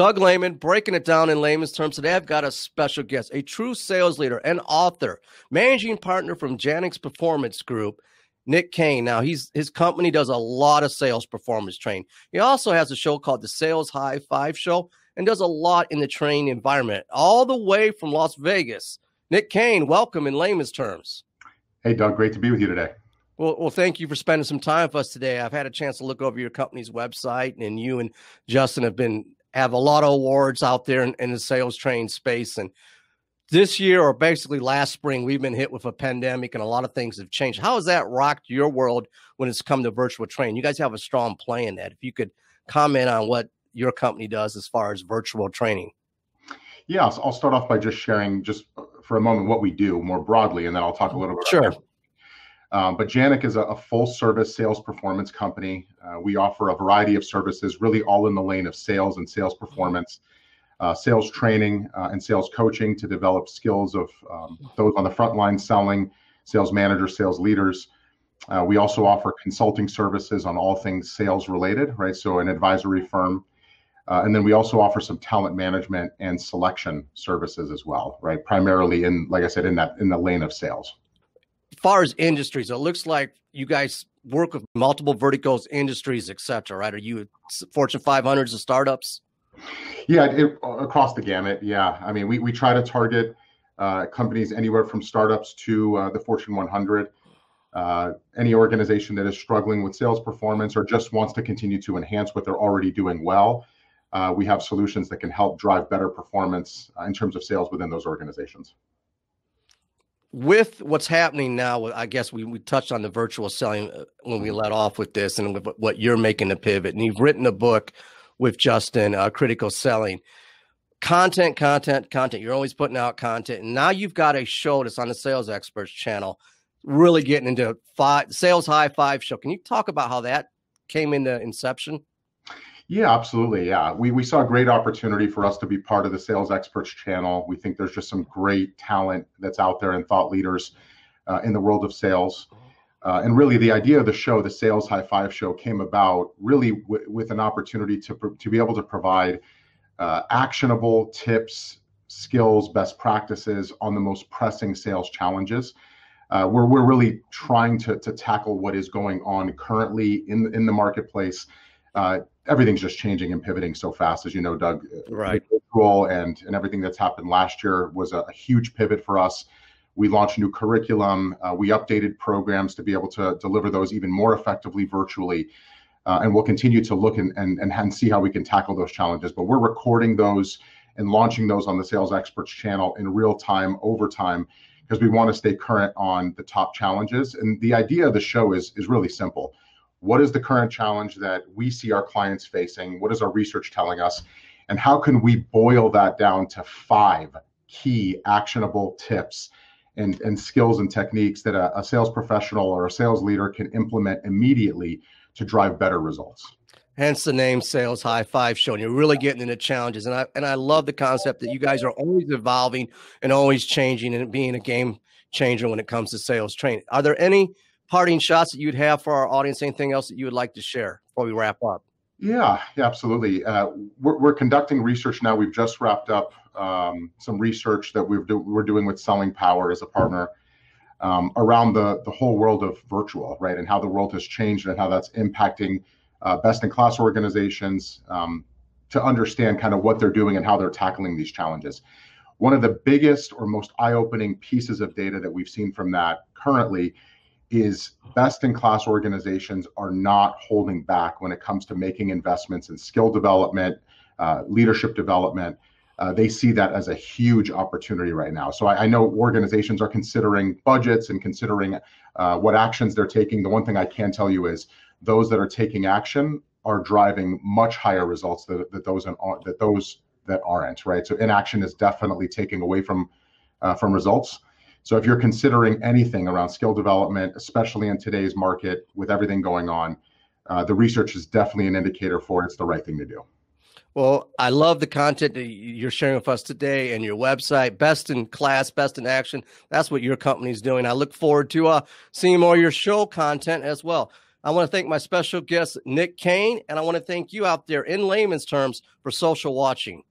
Doug Lehman, breaking it down in layman's terms. Today, I've got a special guest, a true sales leader and author, managing partner from Janek's Performance Group, Nick Kane. Now, his company does a lot of sales performance training. He also has a show called the Sales High Five Show and does a lot in the training environment, all the way from Las Vegas. Nick Kane, welcome in layman's terms. Hey, Doug, great to be with you today. Well, thank you for spending some time with us today. I've had a chance to look over your company's website, and you and Justin have a lot of awards out there in the sales training space. And this year, or basically last spring, we've been hit with a pandemic and a lot of things have changed. How has that rocked your world when it's come to virtual training? You guys have a strong play in that. If you could comment on what your company does as far as virtual training. Yeah, I'll start off by just sharing just for a moment what we do more broadly, and then I'll talk a little bit Sure. about but Janek is a full-service sales performance company. We offer a variety of services, really all in the lane of sales and sales performance, sales training and sales coaching to develop skills of those on the front line selling, sales managers, sales leaders. We also offer consulting services on all things sales related, right? So an advisory firm. And then we also offer some talent management and selection services as well, right? Primarily like I said, in the lane of sales. As far as industries, it looks like you guys work with multiple verticals, industries, et cetera, right? Are you Fortune 500s of startups? Yeah, across the gamut. Yeah. I mean, we try to target companies anywhere from startups to the Fortune 100. Any organization that is struggling with sales performance or just wants to continue to enhance what they're already doing well. We have solutions that can help drive better performance in terms of sales within those organizations. With what's happening now, I guess we touched on the virtual selling when we let off with this and with what you're making the pivot. And you've written a book with Justin, Critical Selling. Content. You're always putting out content. And now you've got a show that's on the Sales Experts channel, really getting into Sales High Five Show. Can you talk about how that came into inception? Yeah, absolutely. Yeah, we saw a great opportunity for us to be part of the Sales Experts channel. We think there's just some great talent that's out there and thought leaders in the world of sales. And really the idea of the show, the Sales High Five Show, came about really with an opportunity to be able to provide actionable tips, skills, best practices on the most pressing sales challenges. We're really trying to tackle what is going on currently in the marketplace. Everything's just changing and pivoting so fast, as you know, Doug. Right. Virtual and everything that's happened last year was a huge pivot for us. We launched new curriculum. We updated programs to be able to deliver those even more effectively virtually. And we'll continue to look and see how we can tackle those challenges. But we're recording those and launching those on the Sales Experts channel in real time, over time, because we want to stay current on the top challenges. And the idea of the show is really simple. What is the current challenge that we see our clients facing? What is our research telling us? And how can we boil that down to 5 key actionable tips and skills and techniques that a sales professional or a sales leader can implement immediately to drive better results? Hence the name Sales High Five Show. And you're really getting into challenges. And I love the concept that you guys are always evolving and always changing and being a game changer when it comes to sales training. Are there any parting shots that you'd have for our audience? Anything else that you would like to share before we wrap up? Yeah, absolutely. We're conducting research now. We've just wrapped up some research that we're doing with Selling Power as a partner around the whole world of virtual, right? And how the world has changed and how that's impacting best-in-class organizations to understand kind of what they're doing and how they're tackling these challenges. One of the biggest or most eye-opening pieces of data that we've seen from that currently is best-in-class organizations are not holding back when it comes to making investments in skill development, leadership development. They see that as a huge opportunity right now. So I know organizations are considering budgets and considering what actions they're taking. The one thing I can tell you is those that are taking action are driving much higher results than those that aren't, right? So inaction is definitely taking away from results. So if you're considering anything around skill development, especially in today's market with everything going on, the research is definitely an indicator for it's the right thing to do. Well, I love the content that you're sharing with us today and your website, best in class, best in action. That's what your company's doing. I look forward to seeing more of your show content as well. I want to thank my special guest, Nick Kane, and I want to thank you out there in layman's terms for social watching.